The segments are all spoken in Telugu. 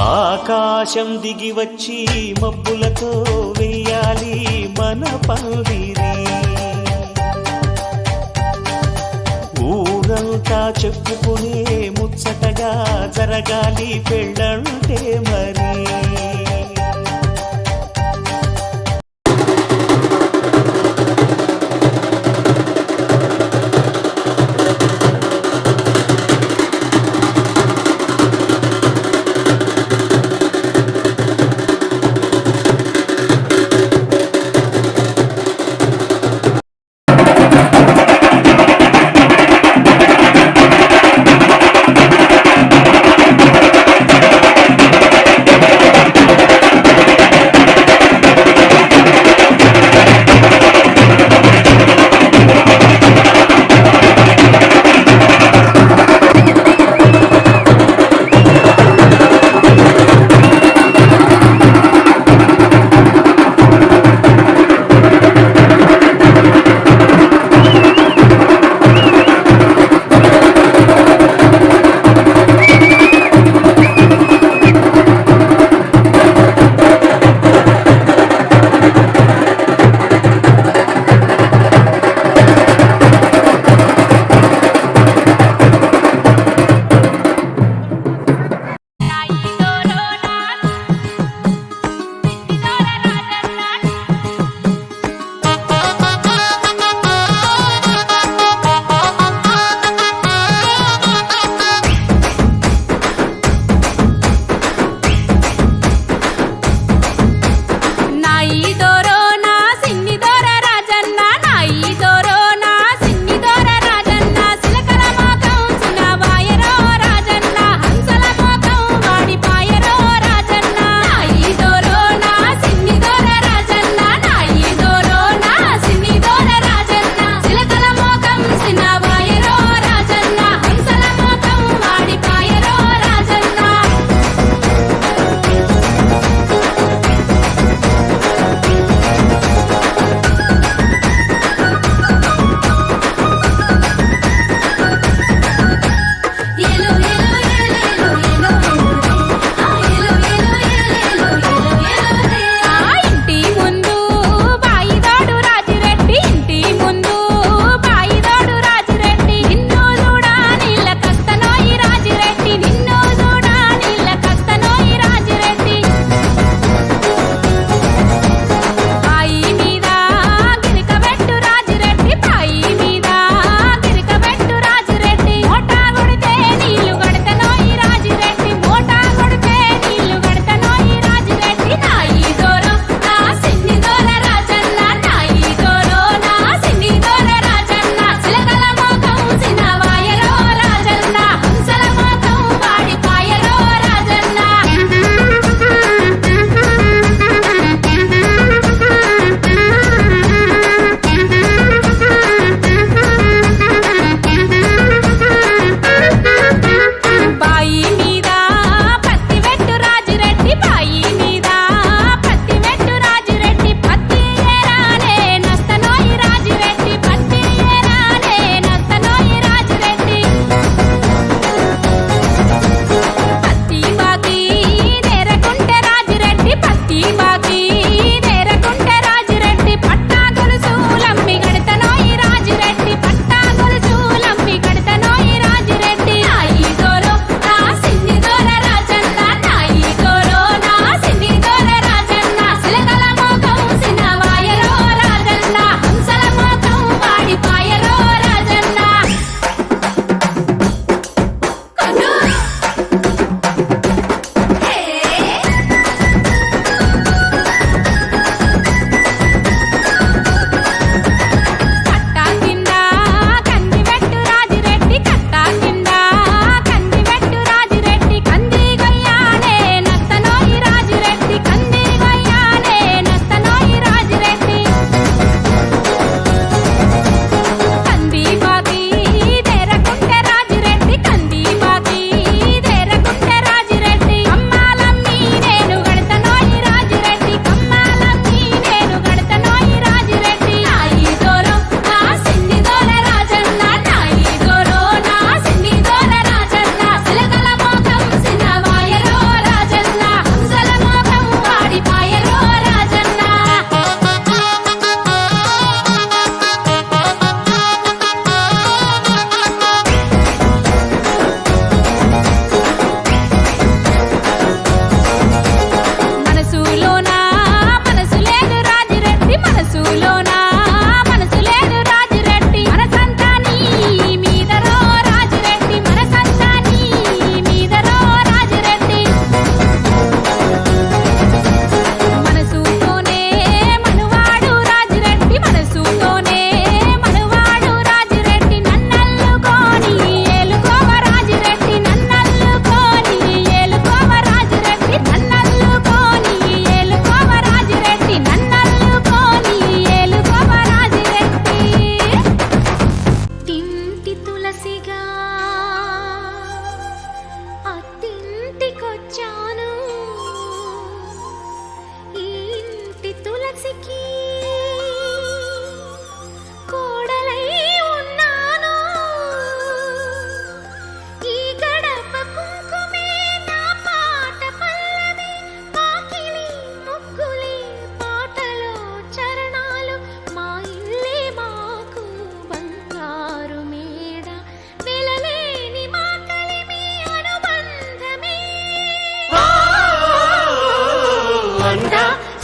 ఆకాశం దిగి వచ్చి మబ్బులతో వెయ్యాలి మన పందిరి. ఊరంతా చెప్పుకునే ముచ్చటగా జరగాలి పెళ్ళంటే మరి.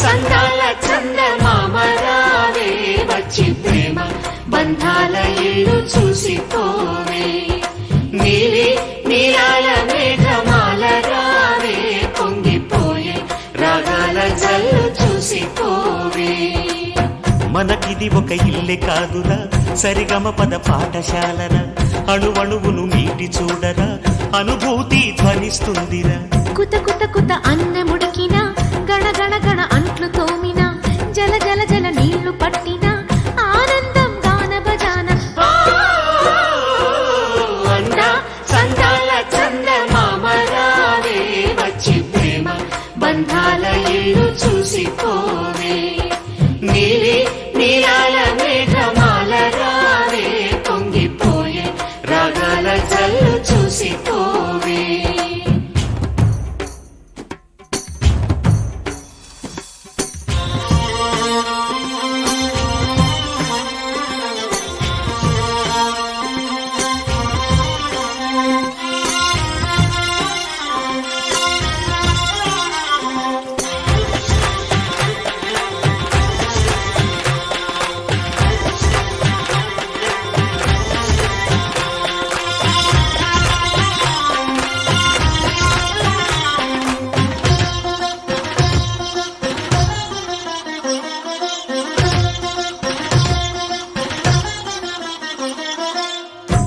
సందాల చందమామ రావే వచ్చి ప్రేమ బంధాల ఇల్లు చూసిపోవే నీలి నీలాల మేఘమాల రావే పొంగిపోయే రాగాల జల్లు చూసిపోవే మనకిది ఒక ఇల్లే కాదురా సరిగమ పద పాఠశాలరా అణువణువును మీటి చూడరా అనుభూతి ధ్వనిస్తుందిరా కుత కుత కుత అన్నముడికిన గణ గణ గణ అంట్లు తోమిన జల జల జల నీళ్లు పట్టిన ఆనందం గాన భజాన అన్నా సందాల చందమామ రావే వచ్చి ప్రేమ బంధాల ఇల్లు చూసిపోవే నీలి నీలాల మేఘమాల రావే పొంగిపోయే రాగాల జల్లు చూసిపోవే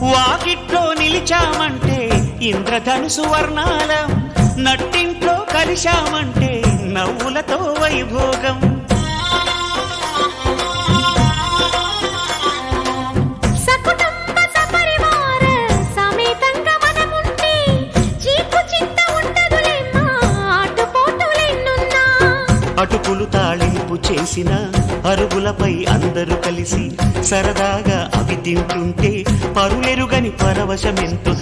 వాకిట్లో నిలిచామంటే ఇంద్రధనుసు వర్ణాలం నట్టింట్లో కలిశామంటే నవ్వులతో వైభోగం సకుటుంబ సపరివార సమేతంగా మనముంటే చీకు చింత ఉండదులేమ్మా ఆటుపోటులెన్నున్నా అటుకులు తాళింపు చేసిన అరుగులపై అందరూ కలిసి సరదాగా అవి తింటుంటే పరులెరుగని పరవశమెంతో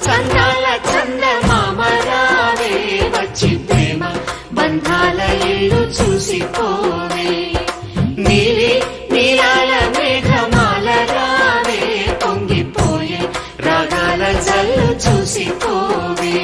సందాల చందమామ రావే వచ్చి ప్రేమ బంధాల ఇల్లు చూసిపోవే నీలి నీలాల మేఘమాల రావే పొంగిపోయే రాగాల జల్లు చూసిపోవే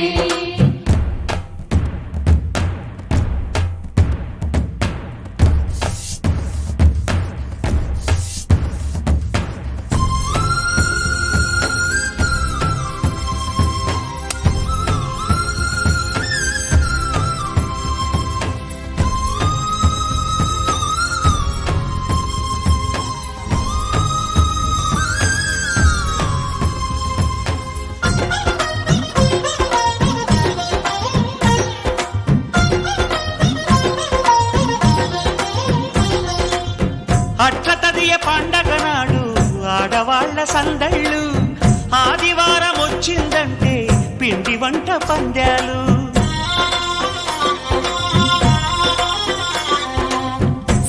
అట్లతదియ పండగ నాడు ఆడవాళ్ల సందళ్ళు ఆదివారం వచ్చిందంటే పిండి వంట పందాలు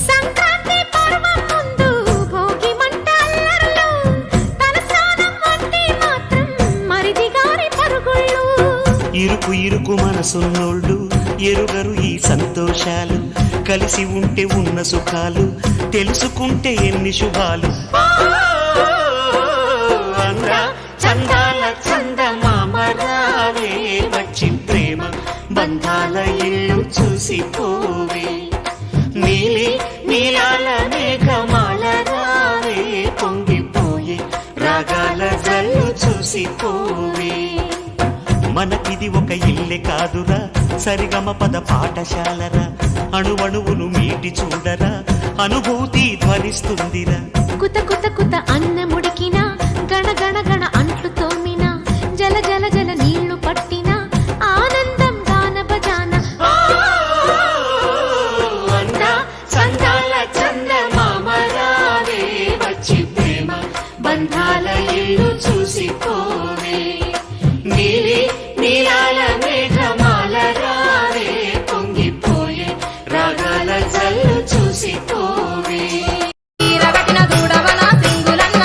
సంక్రాంతి పర్వం ముందు భోగి మంట అల్లర్లు తలస్నానం అంటే మాత్రం మరిది గారి పరుగుళ్ళు ఇరుకు ఇరుకు మనసున్నోళ్ళు ఎరుగరు ఈ సంతోషాలు కలిసి ఉంటే ఉన్న సుఖాలు తెలుసుకుంటే ఎన్ని శుభాలు చందాల చందమామ రావే వచ్చి ప్రేమ బంధాల ఇల్లు చూసిపోవే నీలి నీలాల మేఘమాల రావే పొంగిపోయే రాగాల జల్లు చూసిపోవే మనకిది ఒక ఇల్లే కాదురా సరిగమ పద పాఠశాలరా అణువణువును మీటి చూడరా అనుభూతి ధ్వనిస్తుందిరా కుత కుత కుత అన్నముడికిన గణ గణ గణ అంట్లు తోమిన జల జల జల నీళ్లు పట్టిన ఆనందం గాన భజాన సందాల చందమామ రావే వచ్చి ప్రేమ బంధాల ఇల్లు చూసిపోవే నీలి నీలాల మేఘమాల రావే పొంగిపోయే రాగాల జల్లు చూసిపోవే రగటిన దూడవన సింగులన్న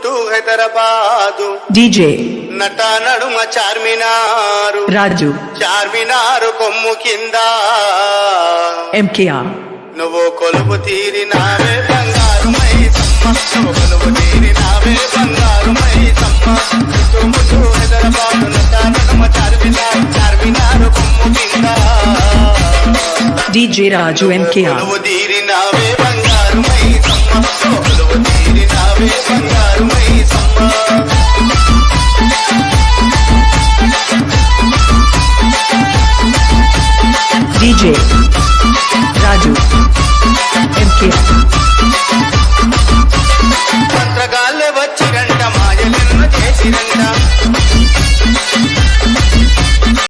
చుట్టుముట్టు హైదరాబాదు DJ నట నడుమ చార్మినారు Raju చార్మినారు కొమ్ము కింద MKR నువ్వు కొలువు తీరినావే బంగారు మైసమ్మ నువ్వు కొలువు తీరినావే బంగారు మైసమ్మ చుట్టుముట్టు హైదరాబాదు నట నడుమ చార్మినారు చార్మినారు కొమ్ము కింద DJ Raju MKR కొలువు తీరినావే బంగారు మైసమ్మ కొలువు తీరినావే బంగారు మైసమ్మ DJ Raju MKR